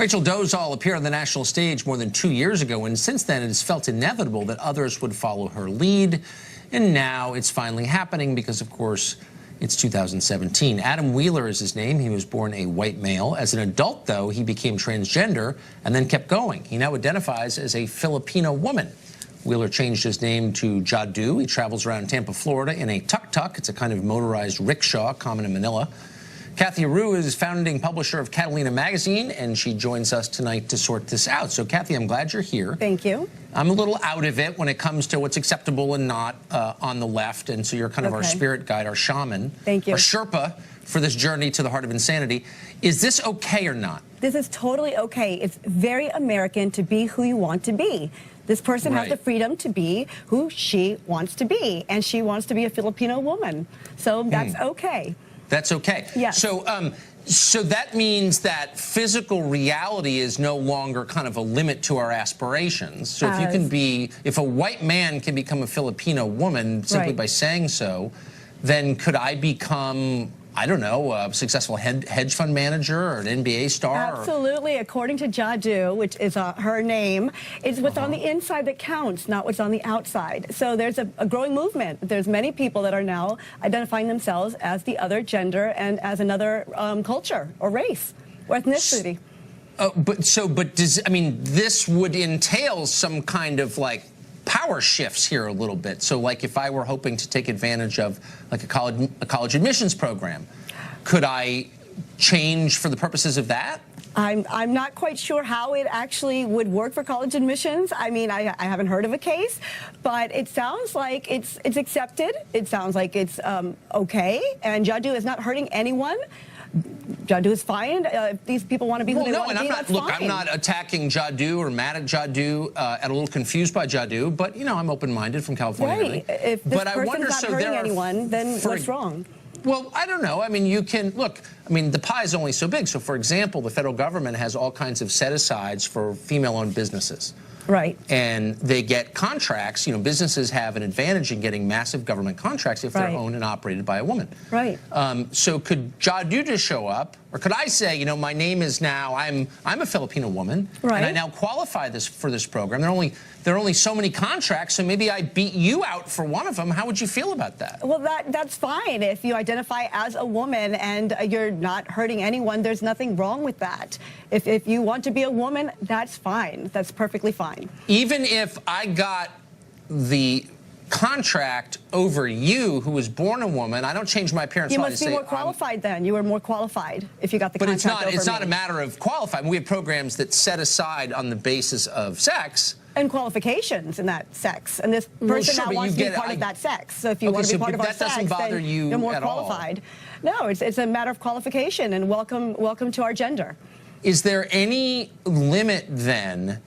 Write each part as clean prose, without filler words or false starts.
Rachel Dolezal appeared on the national stage more than 2 years ago, and since then it has felt inevitable that others would follow her lead. And now it's finally happening because, of course, it's 2017. Adam Wheeler is his name. He was born a white male. As an adult, though, he became transgender and then kept going. He now identifies as a Filipino woman. Wheeler changed his name to Jadu. He travels around Tampa, Florida in a tuk-tuk. It's a kind of motorized rickshaw common in Manila. Kathy Areu is founding publisher of Catalina Magazine, and she joins us tonight to sort this out. So, Kathy, I'm glad you're here. Thank you. I'm a little out of it when it comes to what's acceptable and not on the left, and so you're kind of our spirit guide, our shaman. Thank you. Our Sherpa for this journey to the heart of insanity. Is this okay or not? This is totally okay. It's very American to be who you want to be. This person has the freedom to be who she wants to be, and she wants to be a Filipino woman. So that's okay. That's okay. Yes. So that means that physical reality is no longer kind of a limit to our aspirations. So if a white man can become a Filipino woman simply by saying so, then could I become, I don't know, a successful hedge fund manager or an NBA star? Absolutely. According to Jadu, which is her name, it's what's on the inside that counts, not what's on the outside. So there's a growing movement. There's many people that are now identifying themselves as the other gender and as another culture or race or ethnicity. But this would entail some kind of power shifts here a little bit. So if I were hoping to take advantage of a college admissions program, could I change for the purposes of that? I'm not quite sure how it actually would work for college admissions. I mean, I haven't heard of a case, but it sounds like it's accepted. It sounds like it's okay, and Jadu is not hurting anyone. Jadu is fine. If these people want to be who they want to be, that's fine. I'm not attacking Jadu or mad at Jadu, and a little confused by Jadu, but, I'm open-minded from California. Right. If this person's not hurting anyone, then what's wrong? Well, I don't know. I mean, you can, look, the pie is only so big. So, for example, the federal government has all kinds of set-asides for female-owned businesses. Right. And they get contracts. Businesses have an advantage in getting massive government contracts if they're owned and operated by a woman. Right. So could Jadu just show up, or could I say, my name is now, I'm a Filipino woman, and I now qualify for this program. There are only so many contracts, so maybe I beat you out for one of them. How would you feel about that? Well, that's fine. If you identify as a woman and you're not hurting anyone, there's nothing wrong with that. If you want to be a woman, that's fine. That's perfectly fine. Even if I got the contract over you, who was born a woman, I don't change my appearance. You must be more qualified then. You were more qualified if you got the contract over me. But it's not a matter of qualified. We have programs that set aside on the basis of sex. And qualifications in that sex. And this person now wants to be part of that sex. So if you want to be part of our sex, then you're more qualified. No, it's a matter of qualification, and welcome to our gender. Is there any limit then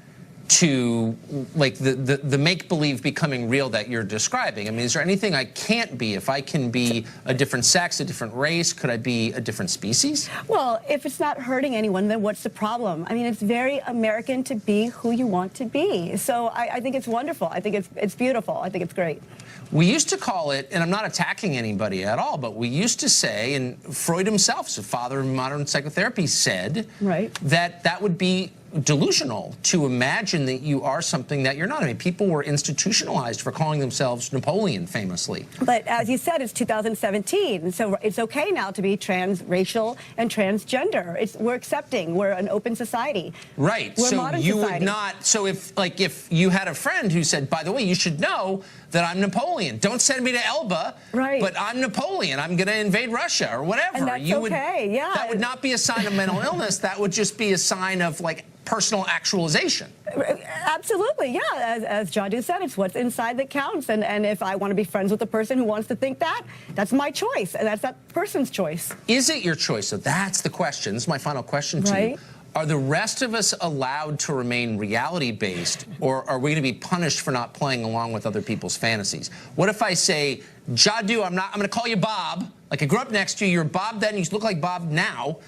to the make-believe becoming real that you're describing? Is there anything I can't be? If I can be a different sex, a different race, could I be a different species? Well, if it's not hurting anyone, then what's the problem? It's very American to be who you want to be. So I think it's wonderful. I think it's beautiful. I think it's great. We used to call it, and I'm not attacking anybody at all, but we used to say, and Freud himself, as a father of modern psychotherapy, said that would be delusional to imagine that you are something that you're not. People were institutionalized for calling themselves Napoleon, famously. But as you said, it's 2017, so it's okay now to be transracial and transgender. We're accepting. We're an open society. Right. We're a modern society. Would not. So if you had a friend who said, by the way, you should know that I'm Napoleon. Don't send me to Elba. Right. But I'm Napoleon. I'm going to invade Russia or whatever. And that's okay. Yeah. That would not be a sign of mental illness. That would just be a sign of personal actualization. Absolutely, yeah. As Jadu said, it's what's inside that counts. And if I want to be friends with a person who wants to think that, that's my choice, and that's that person's choice. Is it your choice? So that's the question. This is my final question to you. Are the rest of us allowed to remain reality-based, or are we going to be punished for not playing along with other people's fantasies? What if I say, Jadu, I'm going to call you Bob. I grew up next to you. You're Bob then. You look like Bob now.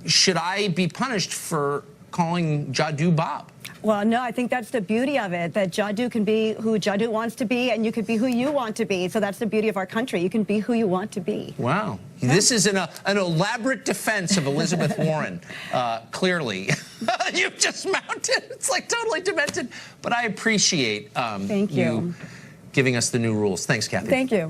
Should I be punished for calling Jadu Bob? Well, no, I think that's the beauty of it, that Jadot can be who Jadot wants to be, and you can be who you want to be. So that's the beauty of our country. You can be who you want to be. Wow. This is an elaborate defense of Elizabeth Warren, clearly. You've just mounted. It's like totally demented. But I appreciate Thank you. giving us the new rules. Thanks, Kathy. Thank you.